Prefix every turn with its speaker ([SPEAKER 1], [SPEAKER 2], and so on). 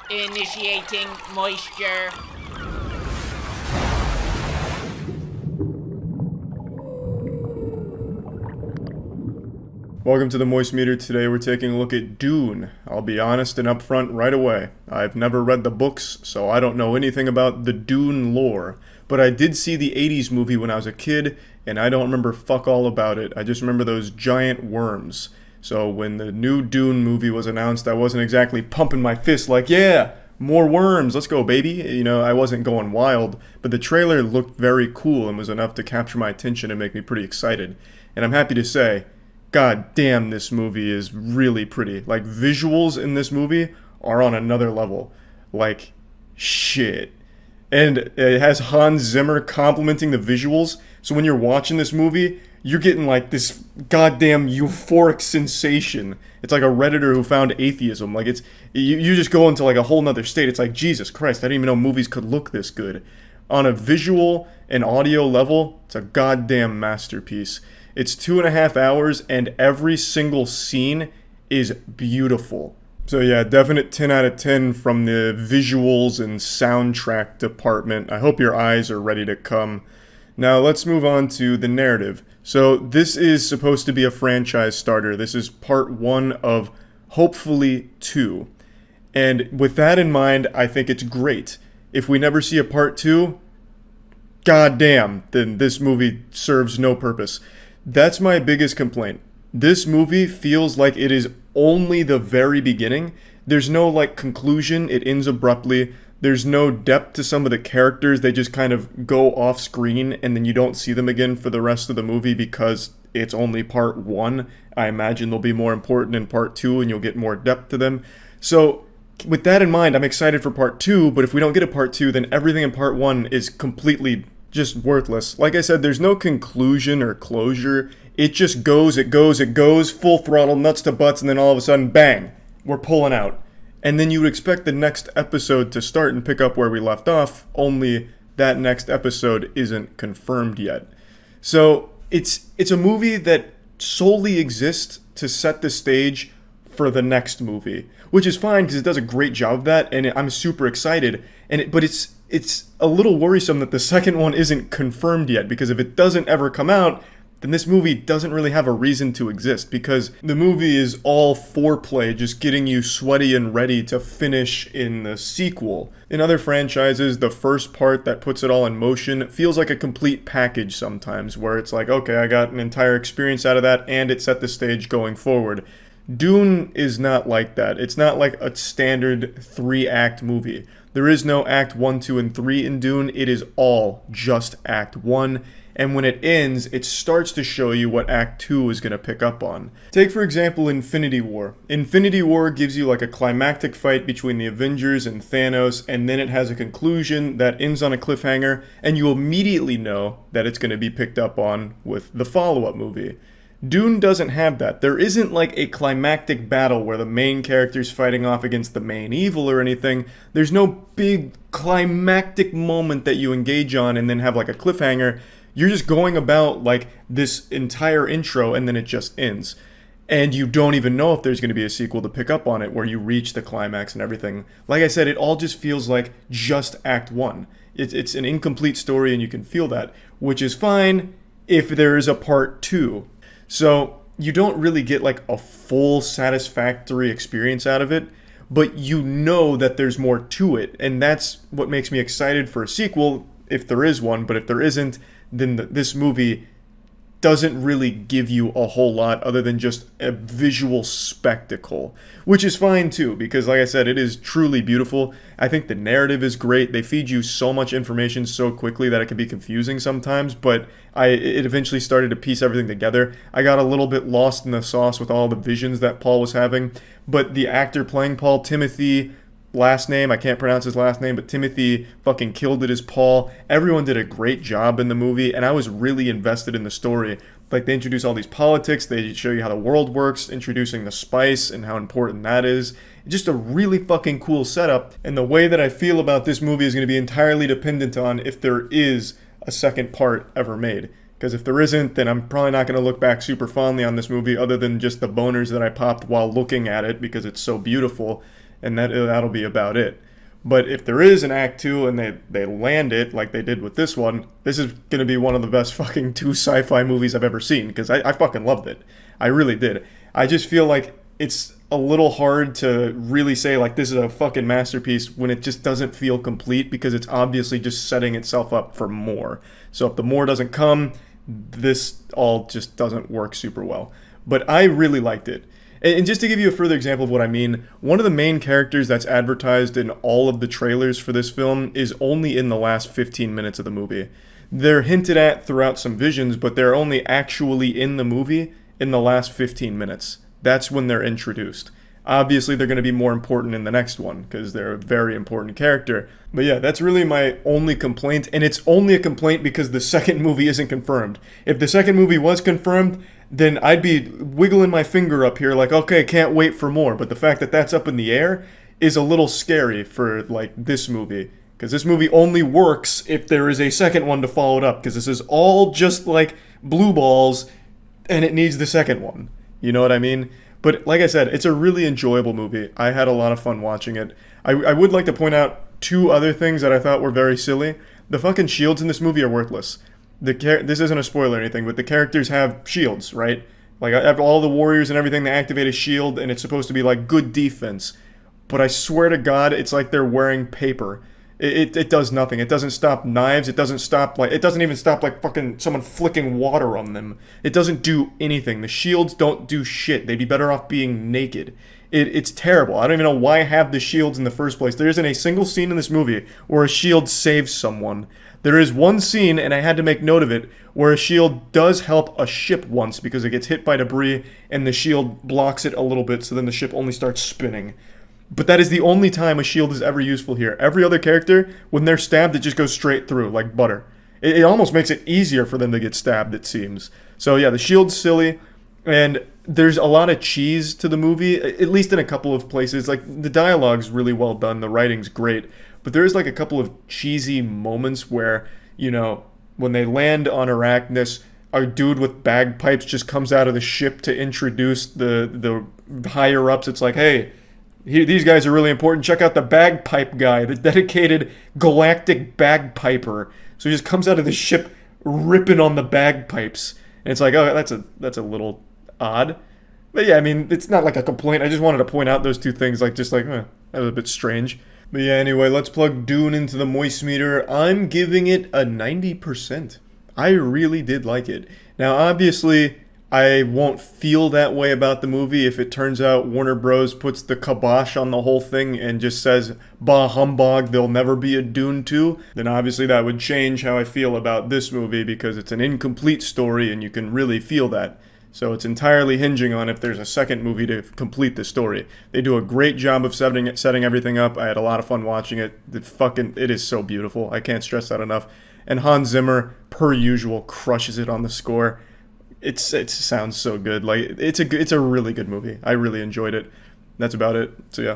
[SPEAKER 1] Initiating moisture.
[SPEAKER 2] Welcome to the Moist Meter. Today we're taking a look at Dune. I'll be honest and upfront right away. I've never read the books, so I don't know anything about the Dune lore. But I did see the 80s movie when I was a kid, and I don't remember fuck all about it. I just remember those giant worms. So when the new Dune movie was announced, I wasn't exactly pumping my fist like, yeah, more worms, let's go, baby. You know, I wasn't going wild, but the trailer looked very cool and was enough to capture my attention and make me pretty excited. And I'm happy to say, God damn, this movie is really pretty. Like, visuals in this movie are on another level. Like, shit. And it has Hans Zimmer complimenting the visuals. So when you're watching this movie, you're getting like this goddamn euphoric sensation. It's like a Redditor who found atheism. Like, it's you just go into like a whole nother state. It's like, Jesus Christ, I didn't even know movies could look this good. On a visual and audio level, it's a goddamn masterpiece. It's 2.5 hours, and every single scene is beautiful. So yeah, definite 10 out of 10 from the visuals and soundtrack department. I hope your eyes are ready to come. Now let's move on to the narrative. So this is supposed to be a franchise starter. This is part 1 of hopefully 2. And with that in mind, I think it's great. If we never see a part 2, goddamn, then this movie serves no purpose. That's my biggest complaint. This movie feels like it is only the very beginning. There's no like conclusion. It ends abruptly. There's no depth to some of the characters. They just kind of go off screen and then you don't see them again for the rest of the movie because it's only part 1. I imagine they'll be more important in part 2 and you'll get more depth to them. So with that in mind, I'm excited for part 2, but if we don't get a part 2, then everything in part 1 is completely just worthless. Like I said, there's no conclusion or closure. It just goes, full throttle, nuts to butts, and then all of a sudden, bang, we're pulling out. And then you would expect the next episode to start and pick up where we left off, only that next episode isn't confirmed yet. So it's a movie that solely exists to set the stage for the next movie, which is fine because it does a great job of that, and I'm super excited. But it's a little worrisome that the second one isn't confirmed yet, because if it doesn't ever come out, then this movie doesn't really have a reason to exist, because the movie is all foreplay, just getting you sweaty and ready to finish in the sequel. In other franchises, the first part that puts it all in motion feels like a complete package sometimes, where it's like, okay, I got an entire experience out of that, and it set the stage going forward. Dune is not like that. It's not like a standard 3-act movie. There is no Act 1, 2, and 3 in Dune. It is all just Act 1. And when it ends, it starts to show you what Act 2 is going to pick up on. Take, for example, Infinity War. Infinity War gives you like a climactic fight between the Avengers and Thanos, and then it has a conclusion that ends on a cliffhanger, and you immediately know that it's going to be picked up on with the follow-up movie. Dune doesn't have that. There isn't like a climactic battle where the main character's fighting off against the main evil or anything. There's no big climactic moment that you engage on and then have like a cliffhanger. You're just going about like this entire intro and then it just ends. And you don't even know if there's going to be a sequel to pick up on it where you reach the climax and everything. Like I said, it all just feels like just Act 1. It's an incomplete story and you can feel that, which is fine if there is a part 2. So you don't really get like a full satisfactory experience out of it, but you know that there's more to it. And that's what makes me excited for a sequel, if there is one. But if there isn't, then this movie doesn't really give you a whole lot other than just a visual spectacle, which is fine too, because like I said, it is truly beautiful. I think the narrative is great. They feed you so much information so quickly that it can be confusing sometimes, but it eventually started to piece everything together. I got a little bit lost in the sauce with all the visions that Paul was having, but the actor playing Paul, Timothée, last name, I can't pronounce his last name, but Timothée fucking killed it as Paul. Everyone did a great job in the movie, and I was really invested in the story. Like, they introduce all these politics, they show you how the world works, introducing the spice and how important that is. Just a really fucking cool setup, and the way that I feel about this movie is going to be entirely dependent on if there is a second part ever made. Because if there isn't, then I'm probably not going to look back super fondly on this movie other than just the boners that I popped while looking at it because it's so beautiful. and that'll be about it. But if there is an act two and they land it like they did with this one, this is gonna be one of the best fucking two sci-fi movies I've ever seen because I fucking loved it. I really did. I just feel like it's a little hard to really say like this is a fucking masterpiece when it just doesn't feel complete because it's obviously just setting itself up for more. So if the more doesn't come, this all just doesn't work super well. But I really liked it. And just to give you a further example of what I mean, one of the main characters that's advertised in all of the trailers for this film is only in the last 15 minutes of the movie. They're hinted at throughout some visions, but they're only actually in the movie in the last 15 minutes. That's when they're introduced. Obviously, they're going to be more important in the next one because they're a very important character. But yeah, that's really my only complaint, and it's only a complaint because the second movie isn't confirmed. If the second movie was confirmed, then I'd be wiggling my finger up here like, okay, can't wait for more. But the fact that that's up in the air is a little scary for like this movie. Because this movie only works if there is a second one to follow it up. Because this is all just like blue balls, and it needs the second one. You know what I mean? But like I said, it's a really enjoyable movie. I had a lot of fun watching it. I would like to point out two other things that I thought were very silly. The fucking shields in this movie are worthless. This isn't a spoiler or anything, but the characters have shields, right? Like all the warriors and everything, they activate a shield, and it's supposed to be like good defense. But I swear to God, it's like they're wearing paper. It does nothing. It doesn't stop knives. It doesn't even stop like fucking someone flicking water on them. It doesn't do anything. The shields don't do shit. They'd be better off being naked. It's terrible. I don't even know why I have the shields in the first place. There isn't a single scene in this movie where a shield saves someone. There is one scene, and I had to make note of it, where a shield does help a ship once because it gets hit by debris and the shield blocks it a little bit, so then the ship only starts spinning. But that is the only time a shield is ever useful here. Every other character, when they're stabbed, it just goes straight through, like butter. It almost makes it easier for them to get stabbed, it seems. So yeah, the shield's silly, and there's a lot of cheese to the movie, at least in a couple of places. Like, the dialogue's really well done, the writing's great, but there's like a couple of cheesy moments where, you know, when they land on Arrakis, a dude with bagpipes just comes out of the ship to introduce the higher-ups. It's like, hey, these guys are really important. Check out the bagpipe guy, the dedicated galactic bagpiper. So he just comes out of the ship ripping on the bagpipes. And it's like, oh, that's a little odd. But yeah, I mean, it's not like a complaint. I just wanted to point out those two things, that was a bit strange. But yeah, anyway, let's plug Dune into the moist meter. I'm giving it a 90%. I really did like it. Now, obviously, I won't feel that way about the movie if it turns out Warner Bros. Puts the kibosh on the whole thing and just says, bah humbug, there'll never be a Dune 2. Then obviously that would change how I feel about this movie because it's an incomplete story and you can really feel that. So it's entirely hinging on if there's a second movie to complete the story. They do a great job of setting everything up. I had a lot of fun watching it. It is so beautiful. I can't stress that enough. And Hans Zimmer, per usual, crushes it on the score. It sounds so good. Like, it's a really good movie. I really enjoyed it. That's about it. So yeah.